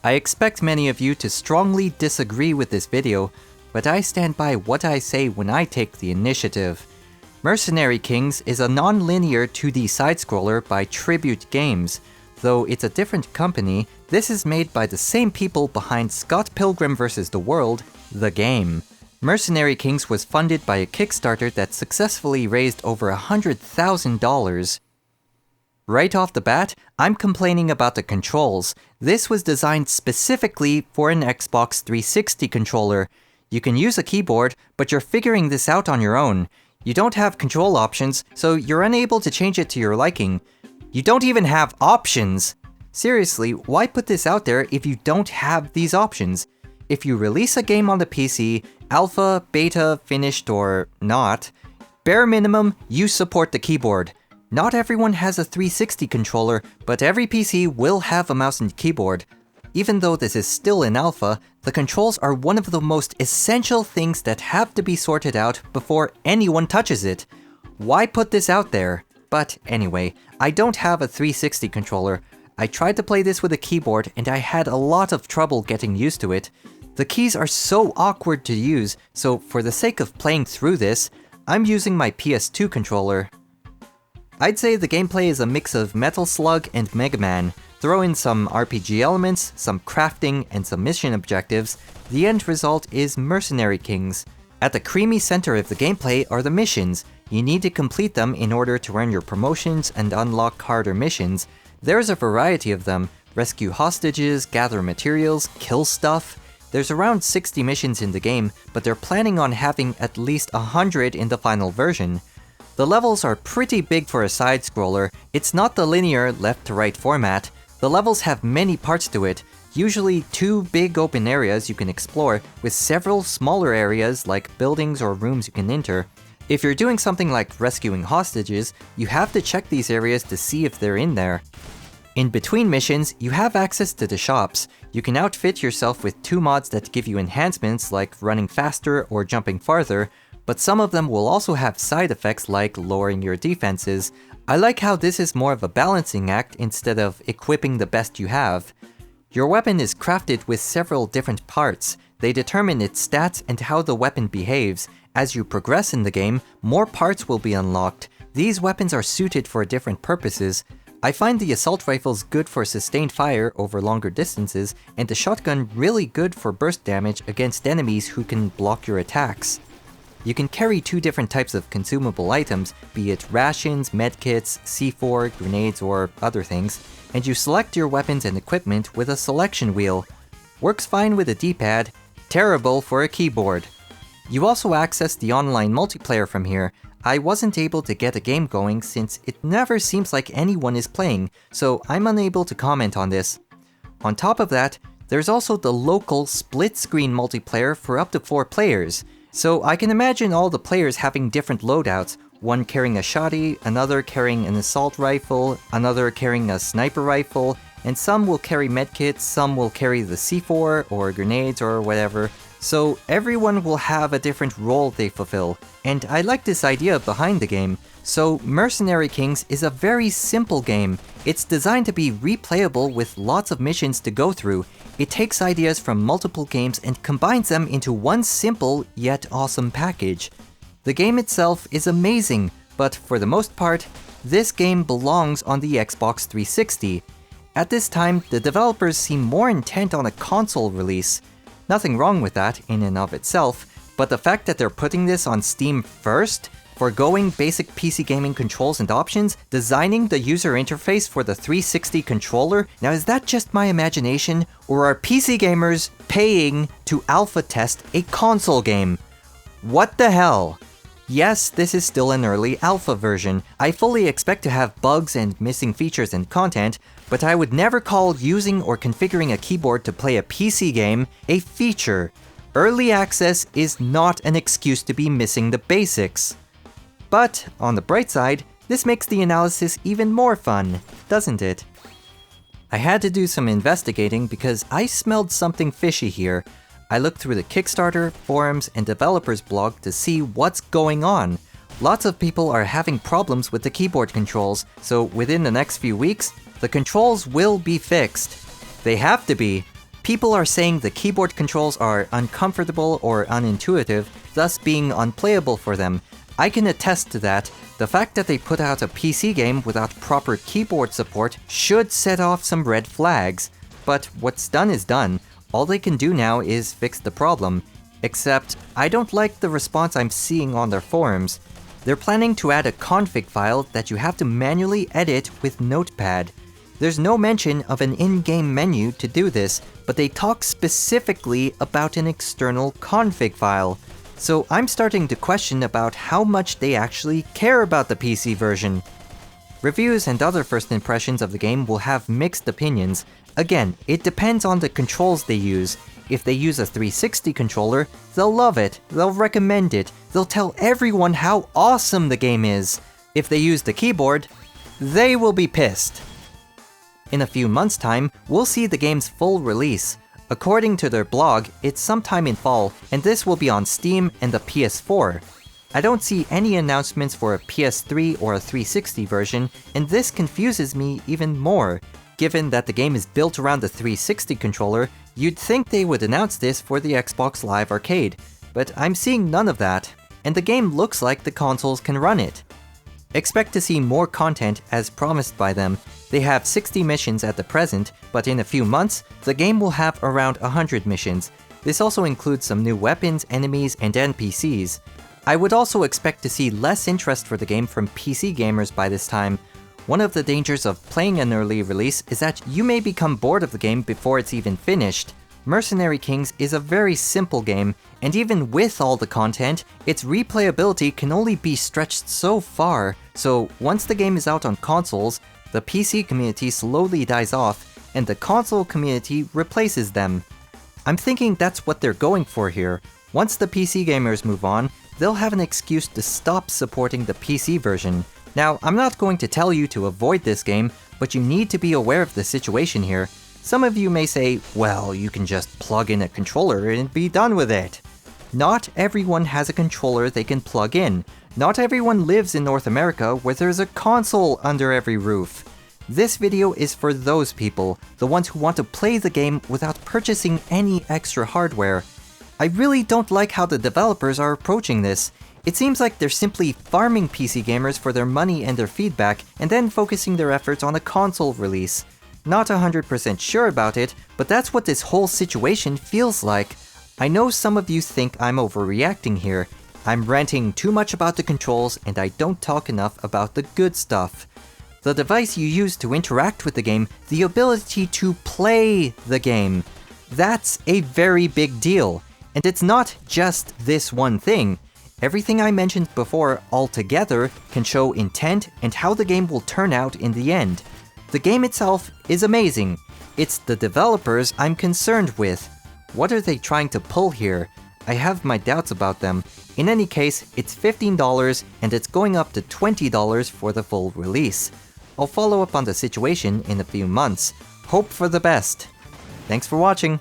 I expect many of you to strongly disagree with this video, but I stand by what I say when I take the initiative. Mercenary Kings is a non-linear 2D side-scroller by Tribute Games. Though it's a different company, this is made by the same people behind Scott Pilgrim vs. the World, the game. Mercenary Kings was funded by a Kickstarter that successfully raised over $100,000. Right off the bat, I'm complaining about the controls. This was designed specifically for an Xbox 360 controller. You can use a keyboard, but you're figuring this out on your own. You don't have control options, so you're unable to change it to your liking. You don't even have options! Seriously, why put this out there if you don't have these options? If you release a game on the PC, alpha, beta, finished, or not, bare minimum, you support the keyboard. Not everyone has a 360 controller, but every PC will have a mouse and keyboard. Even though this is still in alpha, the controls are one of the most essential things that have to be sorted out before anyone touches it. Why put this out there? But anyway, I don't have a 360 controller. I tried to play this with a keyboard and I had a lot of trouble getting used to it. The keys are so awkward to use, so for the sake of playing through this, I'm using my PS2 controller. I'd say the gameplay is a mix of Metal Slug and Megaman. Throw in some RPG elements, some crafting, and some mission objectives, the end result is Mercenary Kings. At the creamy center of the gameplay are the missions. You need to complete them in order to earn your promotions and unlock harder missions. There's a variety of them. Rescue hostages, gather materials, kill stuff. There's around 60 missions in the game, but they're planning on having at least 100 in the final version. The levels are pretty big for a side-scroller. It's not the linear left-to-right format. The levels have many parts to it, usually 2 big open areas you can explore, with several smaller areas like buildings or rooms you can enter. If you're doing something like rescuing hostages, you have to check these areas to see if they're in there. In between missions, you have access to the shops. You can outfit yourself with 2 mods that give you enhancements like running faster or jumping farther, but some of them will also have side effects like lowering your defenses. I like how this is more of a balancing act instead of equipping the best you have. Your weapon is crafted with several different parts. They determine its stats and how the weapon behaves. As you progress in the game, more parts will be unlocked. These weapons are suited for different purposes. I find the assault rifles good for sustained fire over longer distances, and the shotgun really good for burst damage against enemies who can block your attacks. You can carry 2 different types of consumable items, be it rations, medkits, C4, grenades, or other things, and you select your weapons and equipment with a selection wheel. Works fine with a D-pad, terrible for a keyboard. You also access the online multiplayer from here. I wasn't able to get a game going since it never seems like anyone is playing, so I'm unable to comment on this. On top of that, there's also the local split-screen multiplayer for up to 4 players. So I can imagine all the players having different loadouts, one carrying a shotty, another carrying an assault rifle, another carrying a sniper rifle, and some will carry medkits, some will carry the C4 or grenades or whatever. So everyone will have a different role they fulfill, and I like this idea behind the game. So Mercenary Kings is a very simple game. It's designed to be replayable with lots of missions to go through. It takes ideas from multiple games and combines them into one simple yet awesome package. The game itself is amazing, but for the most part, this game belongs on the Xbox 360. At this time, the developers seem more intent on a console release. Nothing wrong with that in and of itself, but the fact that they're putting this on Steam first, foregoing basic PC gaming controls and options, designing the user interface for the 360 controller, now is that just my imagination, or are PC gamers paying to alpha test a console game? What the hell? Yes, this is still an early alpha version. I fully expect to have bugs and missing features and content, but I would never call using or configuring a keyboard to play a PC game a feature. Early access is not an excuse to be missing the basics. But, on the bright side, this makes the analysis even more fun, doesn't it? I had to do some investigating because I smelled something fishy here. I looked through the Kickstarter, forums, and developers blog to see what's going on. Lots of people are having problems with the keyboard controls, so within the next few weeks, the controls will be fixed. They have to be. People are saying the keyboard controls are uncomfortable or unintuitive, thus being unplayable for them. I can attest to that. The fact that they put out a PC game without proper keyboard support should set off some red flags. But what's done is done. All they can do now is fix the problem. Except, I don't like the response I'm seeing on their forums. They're planning to add a config file that you have to manually edit with Notepad. There's no mention of an in-game menu to do this, but they talk specifically about an external config file. So I'm starting to question about how much they actually care about the PC version. Reviews and other first impressions of the game will have mixed opinions. Again, it depends on the controls they use. If they use a 360 controller, they'll love it, they'll recommend it, they'll tell everyone how awesome the game is. If they use the keyboard, they will be pissed. In a few months' time, we'll see the game's full release. According to their blog, it's sometime in fall, and this will be on Steam and the PS4. I don't see any announcements for a PS3 or a 360 version, and this confuses me even more. Given that the game is built around the 360 controller, you'd think they would announce this for the Xbox Live Arcade, but I'm seeing none of that, and the game looks like the consoles can run it. Expect to see more content as promised by them. They have 60 missions at the present, but in a few months, the game will have around 100 missions. This also includes some new weapons, enemies, and NPCs. I would also expect to see less interest for the game from PC gamers by this time. One of the dangers of playing an early release is that you may become bored of the game before it's even finished. Mercenary Kings is a very simple game, and even with all the content, its replayability can only be stretched so far, so once the game is out on consoles, the PC community slowly dies off, and the console community replaces them. I'm thinking that's what they're going for here. Once the PC gamers move on, they'll have an excuse to stop supporting the PC version. Now, I'm not going to tell you to avoid this game, but you need to be aware of the situation here. Some of you may say, well, you can just plug in a controller and be done with it. Not everyone has a controller they can plug in. Not everyone lives in North America where there's a console under every roof. This video is for those people, the ones who want to play the game without purchasing any extra hardware. I really don't like how the developers are approaching this. It seems like they're simply farming PC gamers for their money and their feedback, and then focusing their efforts on a console release. Not 100% sure about it, but that's what this whole situation feels like. I know some of you think I'm overreacting here. I'm ranting too much about the controls, and I don't talk enough about the good stuff. The device you use to interact with the game, the ability to play the game. That's a very big deal. And it's not just this one thing. Everything I mentioned before altogether can show intent and how the game will turn out in the end. The game itself is amazing. It's the developers I'm concerned with. What are they trying to pull here? I have my doubts about them. In any case, it's $15 and it's going up to $20 for the full release. I'll follow up on the situation in a few months. Hope for the best. Thanks for watching.